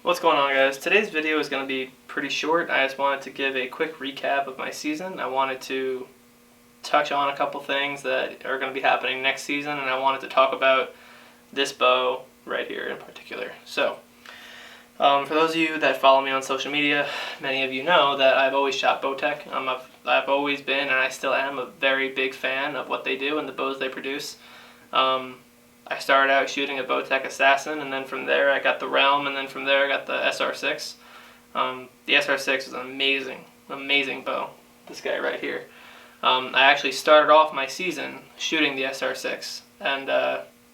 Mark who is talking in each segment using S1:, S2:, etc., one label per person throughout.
S1: What's going on, guys? Today's video is going to be pretty short. I just wanted to give a quick recap of my season. I wanted to touch on a couple things that are going to be happening next season, and I wanted to talk about this bow right here in particular. So, for those of you that follow me on social media, many of you know that I've always shot Bowtech. I've always been, and I still am, a very big fan of what they do and the bows they produce. I started out shooting a Bowtech Assassin, and then from there I got the Realm, and then from there I got the SR6. The SR6 is an amazing bow. This guy right here. I actually started off my season shooting the SR6, and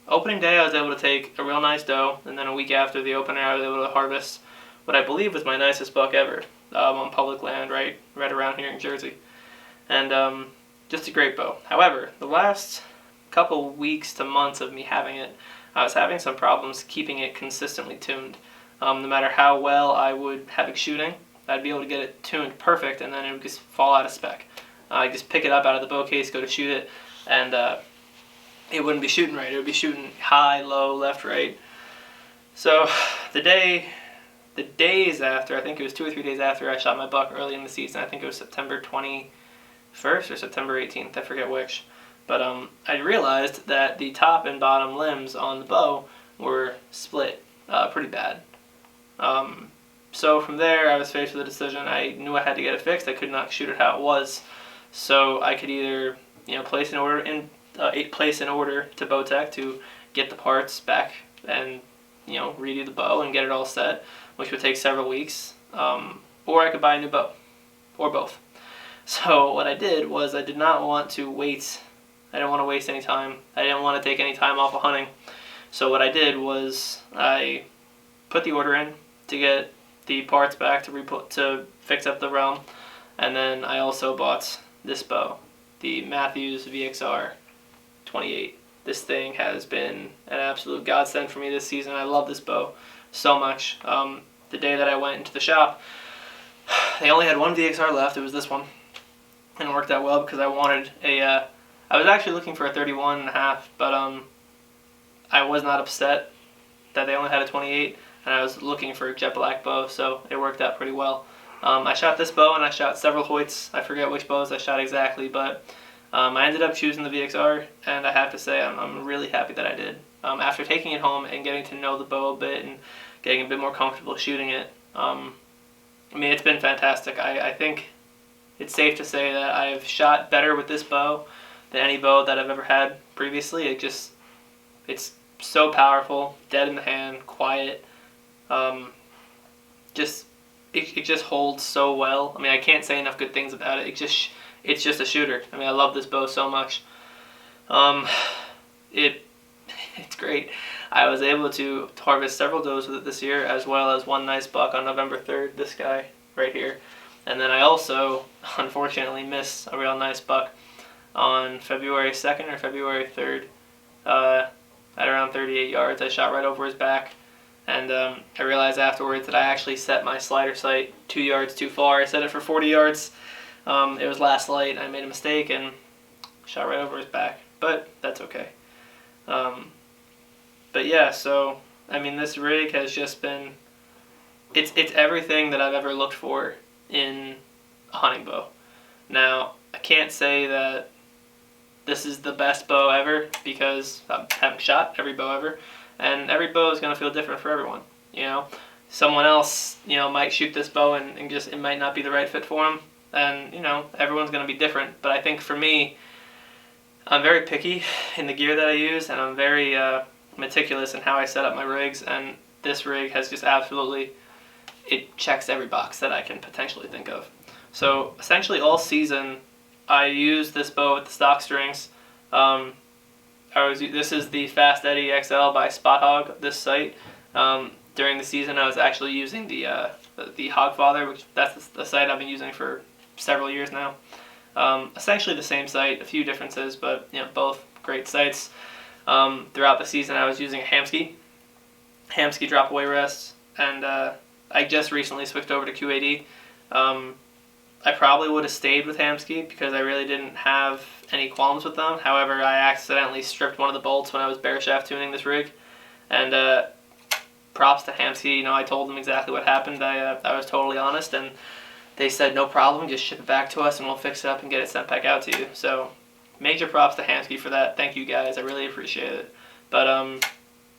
S1: opening day I was able to take a real nice doe, and then a week after the opener I was able to harvest what I believe was my nicest buck ever on public land right around here in Jersey. And just a great bow. However, the last couple weeks to months of me having it, I was having some problems keeping it consistently tuned. No matter how well I would have it shooting, I'd be able to get it tuned perfect, and then it would just fall out of spec. I'd just pick it up out of the bow case, go to shoot it, and it wouldn't be shooting right. It would be shooting high, low, left, right. So the days after, I think it was 2 or 3 days after I shot my buck early in the season, I think it was September 21st or September 18th, I forget which. But I realized that the top and bottom limbs on the bow were split pretty bad. So from there, I was faced with a decision. I knew I had to get it fixed. I could not shoot it how it was. So I could either, place an order to Bowtech to get the parts back and redo the bow and get it all set, which would take several weeks, or I could buy a new bow, or both. So what I did was I did not want to wait. I didn't want to waste any time. I didn't want to take any time off of hunting. So what I did was I put the order in to get the parts back to fix up the Realm, and then I also bought this bow, the Mathews VXR 28. This thing has been an absolute godsend for me this season. I love this bow so much. The day that I went into the shop, they only had one VXR left. It was this one, and it worked out well because I wanted a. I was actually looking for a 31.5, but I was not upset that they only had a 28, and I was looking for a jet black bow, so it worked out pretty well. I shot this bow, and I shot several Hoyts. I forget which bows I shot exactly, but I ended up choosing the VXR, and I have to say I'm really happy that I did. After taking it home and getting to know the bow a bit and getting a bit more comfortable shooting it, it's been fantastic. I think it's safe to say that I have shot better with this bow than any bow that I've ever had previously. It's so powerful, dead in the hand, quiet. It just holds so well. I can't say enough good things about it. It's just a shooter. I love this bow so much. It's great. I was able to harvest several does with it this year, as well as one nice buck on November 3rd, this guy right here. And then I also, unfortunately, missed a real nice buck on February 2nd or February 3rd at around 38 yards. I shot right over his back, and I realized afterwards that I actually set my slider sight 2 yards too far. I set it for 40 yards. It was last light. I made a mistake and shot right over his back, but that's okay. But yeah, so this rig has just been, it's everything that I've ever looked for in a hunting bow. Now, I can't say that this is the best bow ever because I haven't shot every bow ever, and every bow is going to feel different for everyone. Someone else might shoot this bow and just it might not be the right fit for them, and everyone's going to be different. But I think for me, I'm very picky in the gear that I use, and I'm very meticulous in how I set up my rigs, and this rig has just absolutely, it checks every box that I can potentially think of. So essentially all season I used this bow with the stock strings. This is the Fast Eddie XL by Spot Hog, this sight. During the season I was actually using the Hogfather, which that's the sight I've been using for several years now. Essentially the same sight, a few differences, but both great sights. Throughout the season I was using a Hamskea drop away rest, and I just recently switched over to QAD. I probably would have stayed with Hamskea because I really didn't have any qualms with them. However, I accidentally stripped one of the bolts when I was bare shaft tuning this rig, and props to Hamsky. I told them exactly what happened. I was totally honest, and they said no problem, just ship it back to us and we'll fix it up and get it sent back out to you. So major props to Hamsky for that. Thank you guys, I really appreciate it. But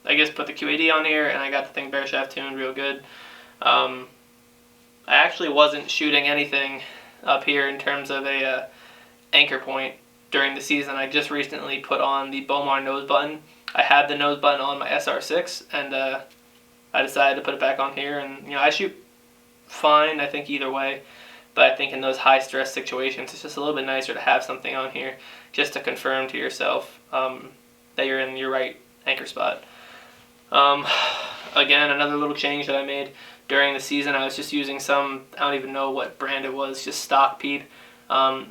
S1: I just put the QAD on here and I got the thing bear shaft tuned real good. I actually wasn't shooting anything up here in terms of a anchor point during the season. I just recently put on the Bomar nose button. I had the nose button on my SR6 and I decided to put it back on here, and I shoot fine, I think, either way, but I think in those high stress situations it's just a little bit nicer to have something on here just to confirm to yourself that you're in your right anchor spot. Again, another little change that I made during the season, I was just using some, I don't even know what brand it was, just stock peep.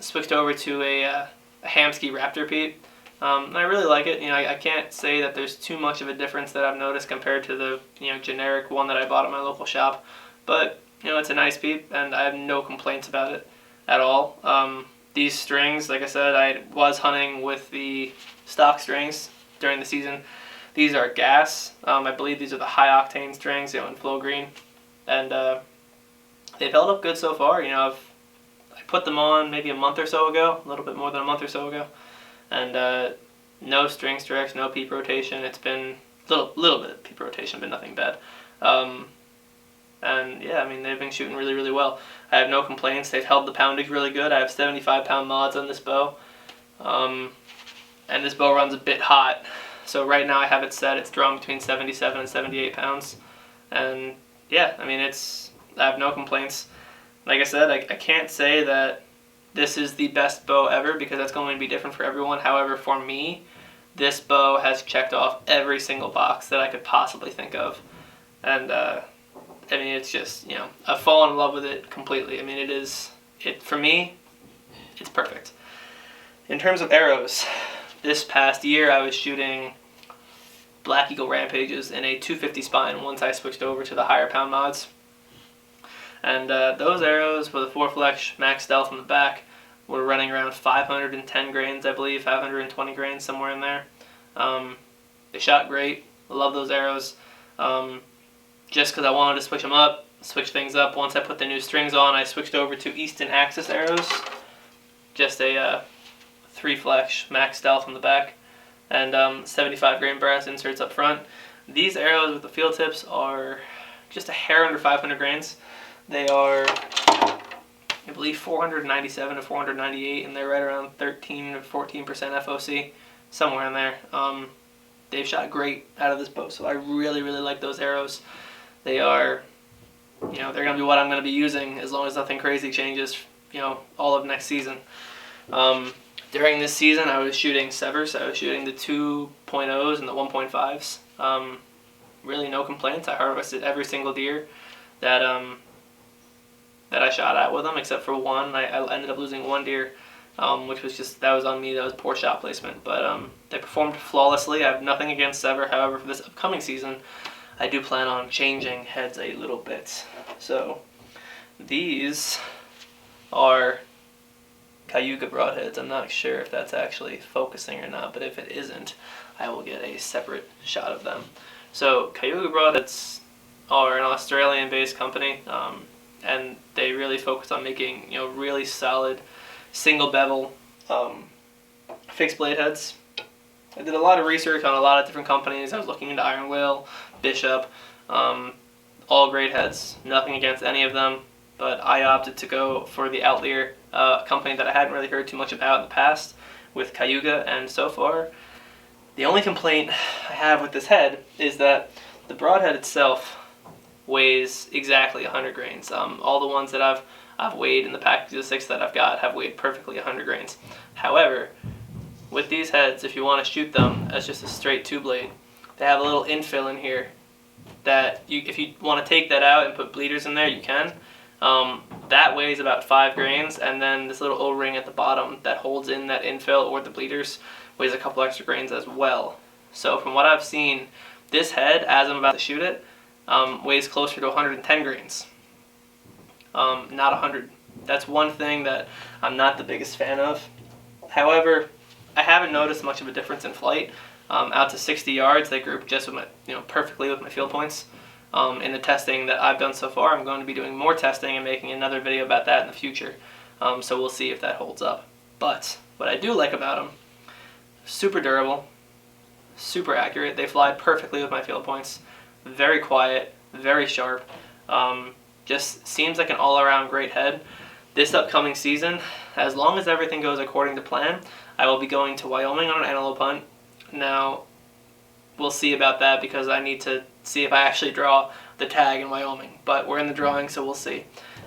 S1: Switched over to a Hamsky Raptor peep. I really like it. I can't say that there's too much of a difference that I've noticed compared to the generic one that I bought at my local shop, but it's a nice peep and I have no complaints about it at all. These strings, like I said, I was hunting with the stock strings during the season. These are gas. I believe these are the high octane strings, in flow green, and they've held up good so far. I put them on maybe a month or so ago, a little bit more than a month or so ago, and no string stretch, no peep rotation. It's been a little bit of peep rotation, but nothing bad. And yeah, they've been shooting really, really well. I have no complaints. They've held the poundage really good. I have 75-pound mods on this bow, and this bow runs a bit hot. So right now I have it set. It's drawn between 77 and 78 pounds, and yeah, I have no complaints. Like I said, I can't say that this is the best bow ever because that's going to be different for everyone. However, for me, this bow has checked off every single box that I could possibly think of, and it's just, I've fallen in love with it completely. For me, it's perfect. In terms of arrows, this past year I was shooting Black Eagle Rampages in a 250 spine once I switched over to the higher pound mods. And those arrows with a 4-flex max stealth on the back were running around 510 grains, I believe, 520 grains, somewhere in there. They shot great. I love those arrows. Just because I wanted to switch things up. Once I put the new strings on, I switched over to Easton Axis arrows. Just a 3-flex max stealth on the back, and 75 grain brass inserts up front. These arrows with the field tips are just a hair under 500 grains. They are, I believe, 497 to 498, and they're right around 13 to 14% FOC, somewhere in there. They've shot great out of this bow, so I really, really like those arrows. They are, they're going to be what I'm going to be using as long as nothing crazy changes, all of next season. During this season, I was shooting Severs. I was shooting the 2.0s and the 1.5s. Really no complaints. I harvested every single deer that I shot at with them, except for one. I ended up losing one deer, which was that was on me. That was poor shot placement. But they performed flawlessly. I have nothing against Sever. However, for this upcoming season, I do plan on changing heads a little bit. So these are Cayuga broadheads. I'm not sure if that's actually focusing or not, but if it isn't, I will get a separate shot of them. So Cayuga broadheads are an Australian-based company, and they really focus on making really solid single bevel fixed blade heads. I did a lot of research on a lot of different companies. I was looking into Iron Will, Bishop, all great heads. Nothing against any of them, but I opted to go for the Outlier company that I hadn't really heard too much about in the past with Cayuga, and so far the only complaint I have with this head is that the broadhead itself weighs exactly 100 grains. All the ones that I've weighed in the packages of 6 that I've got have weighed perfectly 100 grains. However, with these heads, if you want to shoot them as just a straight 2-blade, they have a little infill in here that if you want to take that out and put bleeders in there, you can. That weighs about 5 grains, and then this little O-ring at the bottom that holds in that infill or the bleeders weighs a couple extra grains as well. So from what I've seen, this head, as I'm about to shoot it, weighs closer to 110 grains, not 100. That's one thing that I'm not the biggest fan of. However, I haven't noticed much of a difference in flight. Out to 60 yards, they group just with my, perfectly with my field points. in the testing that I've done so far. I'm going to be doing more testing and making another video about that in the future. So we'll see if that holds up. But what I do like about them, super durable, super accurate. They fly perfectly with my field points. Very quiet, very sharp. Just seems like an all-around great head. This upcoming season, as long as everything goes according to plan, I will be going to Wyoming on an antelope hunt. Now, we'll see about that because I need to see if I actually draw the tag in Wyoming. But we're in the drawing, so we'll see.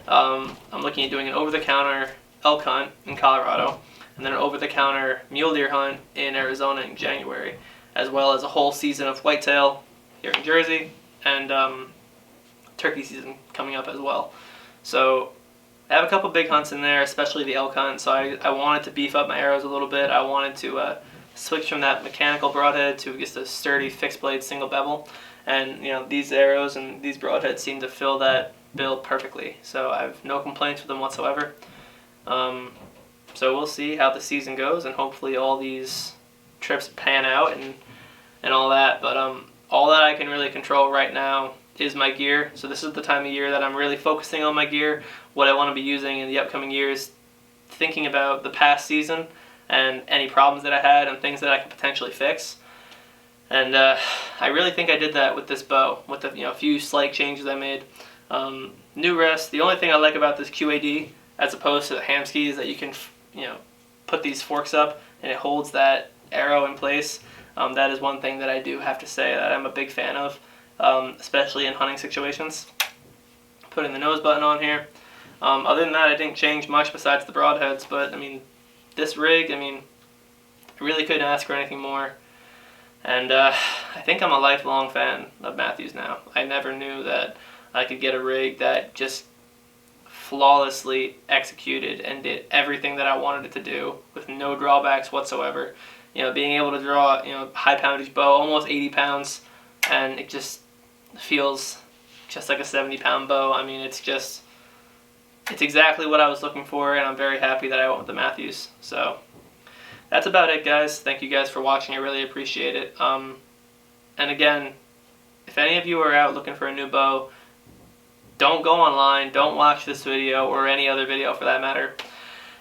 S1: I'm looking at doing an over-the-counter elk hunt in Colorado, and then an over-the-counter mule deer hunt in Arizona in January, as well as a whole season of whitetail here in Jersey, and turkey season coming up as well. So I have a couple big hunts in there, especially the elk hunt, so I wanted to beef up my arrows a little bit. I wanted to switch from that mechanical broadhead to just a sturdy fixed blade single bevel, and these arrows and these broadheads seem to fill that bill perfectly, so I have no complaints with them whatsoever. So we'll see how the season goes, and hopefully all these trips pan out and all that, but all that I can really control right now is my gear. So this is the time of year that I'm really focusing on my gear, what I want to be using in the upcoming years, thinking about the past season and any problems that I had and things that I could potentially fix. And I really think I did that with this bow, with the few slight changes I made. New rest. The only thing I like about this QAD, as opposed to the Hamskea, is that you can put these forks up and it holds that arrow in place. That is one thing that I do have to say that I'm a big fan of, especially in hunting situations. Putting the nose button on here. Other than that, I didn't change much besides the broadheads, but I mean, this rig, I really couldn't ask for anything more. And I think I'm a lifelong fan of Mathews now. I never knew that I could get a rig that just flawlessly executed and did everything that I wanted it to do with no drawbacks whatsoever. Being able to draw high poundage bow, almost 80 pounds, and it just feels just like a 70-pound bow. It's exactly what I was looking for, and I'm very happy that I went with the Mathews. So that's about it, guys. Thank you guys for watching. I really appreciate it. And again, if any of you are out looking for a new bow, don't go online, don't watch this video or any other video for that matter,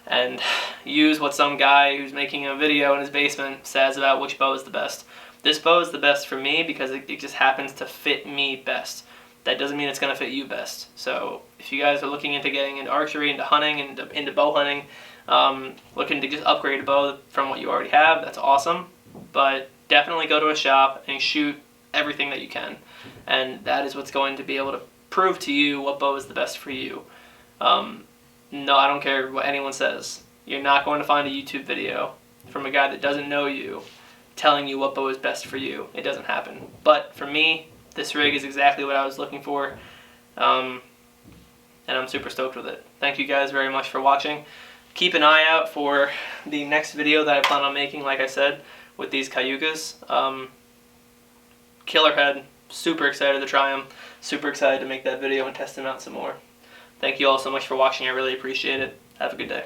S1: and use what some guy who's making a video in his basement says about which bow is the best. This bow is the best for me because it just happens to fit me best. That doesn't mean it's going to fit you best. So if you guys are looking into getting into archery, into hunting, into bow hunting, looking to just upgrade a bow from what you already have, that's awesome. But definitely go to a shop and shoot everything that you can. And that is what's going to be able to prove to you what bow is the best for you. No, I don't care what anyone says. You're not going to find a YouTube video from a guy that doesn't know you telling you what bow is best for you. It doesn't happen. But for me, this rig is exactly what I was looking for, and I'm super stoked with it. Thank you guys very much for watching. Keep an eye out for the next video that I plan on making, like I said, with these Cayugas. Killer head. Super excited to try them. Super excited to make that video and test them out some more. Thank you all so much for watching. I really appreciate it. Have a good day.